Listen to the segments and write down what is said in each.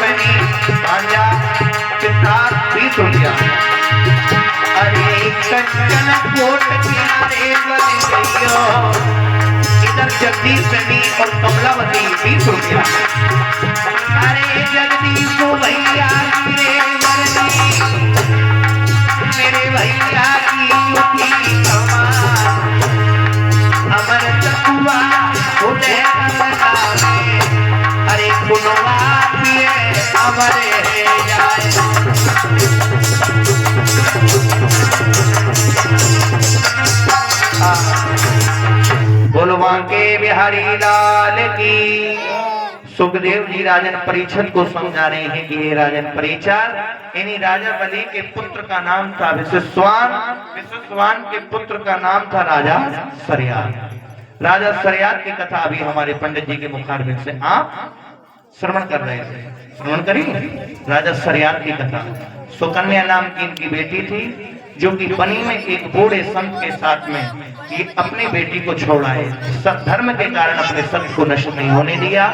बनी भांजा पिता 20 रुपया। अरे कंचन कोट किनारे बन गइयो, इधर जगदीश बनी और कमलावती 20 रुपया। अरे जगदीश भैया रे मरनी, मेरे भैया की उठी कमाल, अमर चकुआ उठे कमला में, अरे कुनवा पिए अमरे जाए। बोलवा के बिहारी लाल की। सुखदेव जी राजन परीक्षित को समझा रहे हैं कि ये राजन परीक्षित, इन्हीं राजा बलि के पुत्र का नाम था विश्वान, विश्वान के पुत्र का नाम था राजा सरयाल। राजा सरयाल की कथा अभी हमारे पंडित जी के मुखारबिंद से आप श्रवण कर रहे थे, श्रवण करिए राजा सरयाल की कथा। सुकन्या नाम की इनकी बेटी थी, जो कि बनी में एक बूढ़े संत के साथ में ये अपनी बेटी को छोड़ाए, सब धर्म के कारण अपने संत को नष्ट नहीं होने दिया।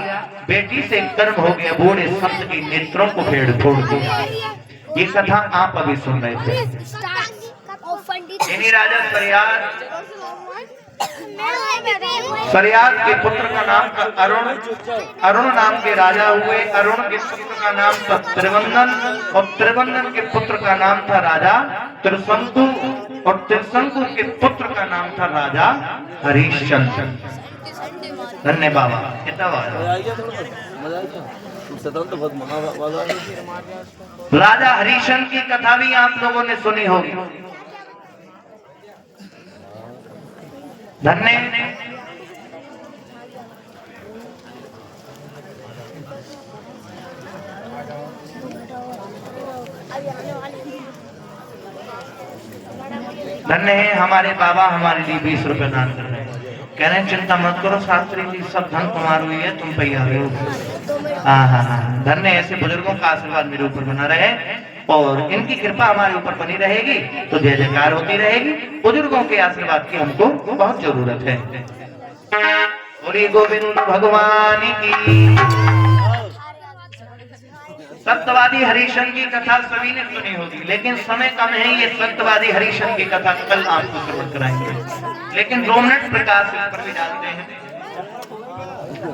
बेटी से कर्म हो गया, बूढ़े संत की नेत्रों को फेड़ फोड़ दिया। ये कथा आप अभी सुन रहे थे। इन्हीं राजा सरयाल के पुत्र का नाम था अरुण, अरुण नाम के राजा हुए। अरुण के पुत्र का नाम था त्रिवंदन, और त्रिवंदन के पुत्र का नाम था राजा त्रिशंकु, और त्रिशंकु के पुत्र का नाम था राजा हरिश्चंद्र। धन्य बाबा राजा हरिश्चंद्र की कथा भी आप लोगों ने सुनी होगी। धन्य धन्य है हमारे बाबा, हमारे लिए 20 रुपए दान कर रहे हैं। कह रहे हैं चिंता मत करो शास्त्री जी, सब धन तुम्हारा हुई है, तुम पे आ रहे हो। हाँ, धन्य ऐसे बुजुर्गों का आशीर्वाद मेरे ऊपर बना रहे और इनकी कृपा हमारे ऊपर बनी रहेगी तो जय जयकार होती रहेगी। बुजुर्गों के आशीर्वाद की हमको बहुत जरूरत है। बोलिए गोविंद भगवान की। सत्यवादी हरिश्चंद्र की कथा सभी ने सुनी होगी, लेकिन समय कम है, ये सत्यवादी हरिश्चंद्र की कथा कल आपको श्रवण कराएंगे, लेकिन 2 मिनट प्रकाश इस पर भी डालते हैं।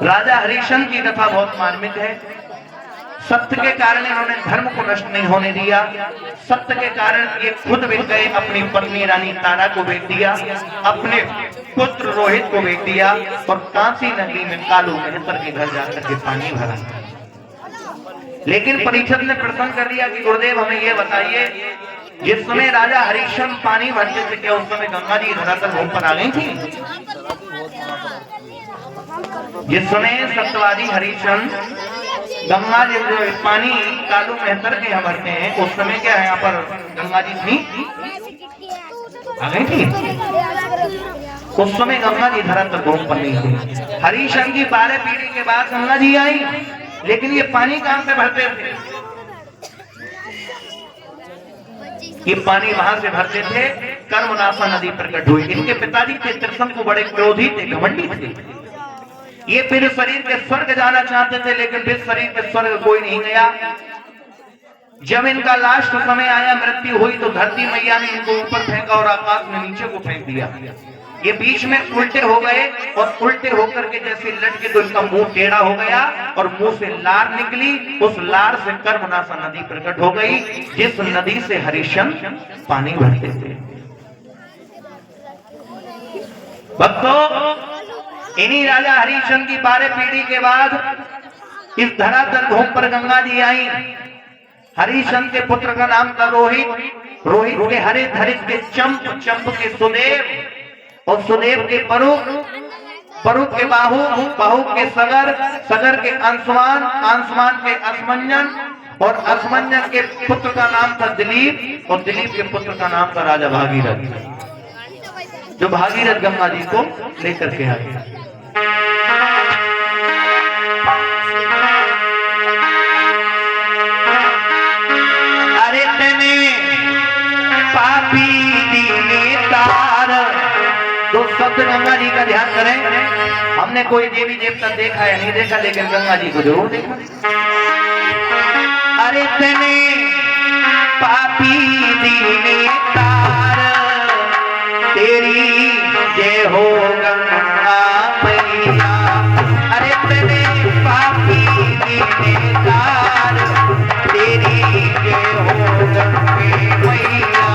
राजा हरिश्चंद्र की कथा बहुत मार्मिक है। सत्य के कारण इन्होंने धर्म को नष्ट नहीं होने दिया। सत्य के कारण ये खुद बेच गए, अपनी पत्नी रानी तारा को बेच दिया, अपने पुत्र रोहित को बेच दिया, और कांसी नगरी में कालू मेहतर के घर जाकर के पानी भरा। लेकिन परीक्षित ने प्रश्न कर दिया कि गुरुदेव हमें ये बताइए, जिस समय राजा हरिश्चंद्र पानी भरते थे क्या उस समय गंगा जी धरातल भूमि पर आ गई थी? जिस समय सत्यवादी हरिश्चंद्र गंगा जी पानी कालू मेहतर के यहाँ भरते हैं, उस समय क्या है यहाँ पर गंगा जी थी, आ गई थी? उस समय गंगा जी धरातल भूमि पर नहीं थी। हरिश्चंद्र की 12 पीढ़ी के बाद गंगा जी आई, लेकिन ये पानी कहां से भरते थे? ये पानी वहां से भरते थे, कर्मनाशा नदी प्रकट हुई। इनके पिताजी थे त्रिशंकु, बड़े क्रोधी थे, घमंडी थे। ये फिर शरीर के स्वर्ग जाना चाहते थे, लेकिन फिर शरीर के स्वर्ग कोई नहीं गया। जब इनका लास्ट समय आया, मृत्यु हुई, तो धरती मैया ने इनको ऊपर फेंका और आकाश में नीचे को फेंक दिया। ये बीच में उल्टे हो गए, और उल्टे होकर के जैसे लटके तो इनका मुंह टेढ़ा हो गया और मुंह से लार निकली। उस लार से कर्मनाशा नदी प्रकट हो गई, जिस नदी से हरिश्चंद्र पानी भरते थे। भक्तों, इन्हीं राजा हरिश्चंद्र की 12 पीढ़ी के बाद इस धरातल भूमि पर गंगा जी आई। हरिश्चंद्र के पुत्र का नाम था रोहित, रोहित के हरित, हरित के चंप, चंप के सुदेव, और सुदेव के परुक, परुक के बाहु, बाहु के सगर, सगर के अंशुमान, अंशुमान के असमंजन, और असमंजन के पुत्र का नाम था दिलीप, और दिलीप के पुत्र का नाम था राजा भागीरथ, जो भागीरथ गंगा जी को लेकर के आए। अरे तेने पापी दीने तार, तो शब्द गंगा जी का ध्यान करें। हमने कोई देवी देवता देखा या नहीं देखा, लेकिन गंगा जी को जरूर देखा। अरे तने पापी दीने तार, तेरी जय हो गंगा मैया। अरे तने पापी दीने तार, तेरी जय हो गंगे मैया।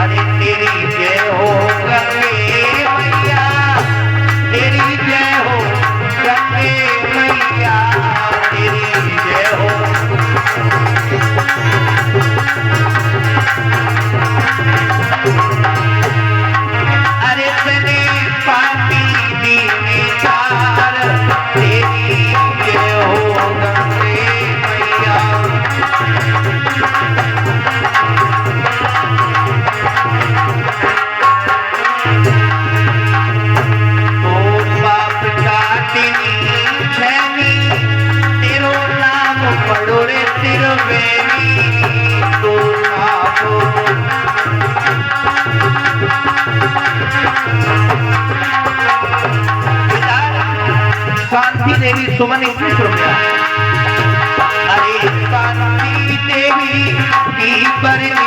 अरे तेरी जय हो गंगे मैया, तेरी जय हो गंगे मैया, तेरी जय हो। अरे तने पापी दीने तार, तेरी जय हो गंगे मैया। पढ़ो रे तिरवेनी तो आपो। शांति देवी सुमन 21 रुपया। अरे शांति देवी की बरनी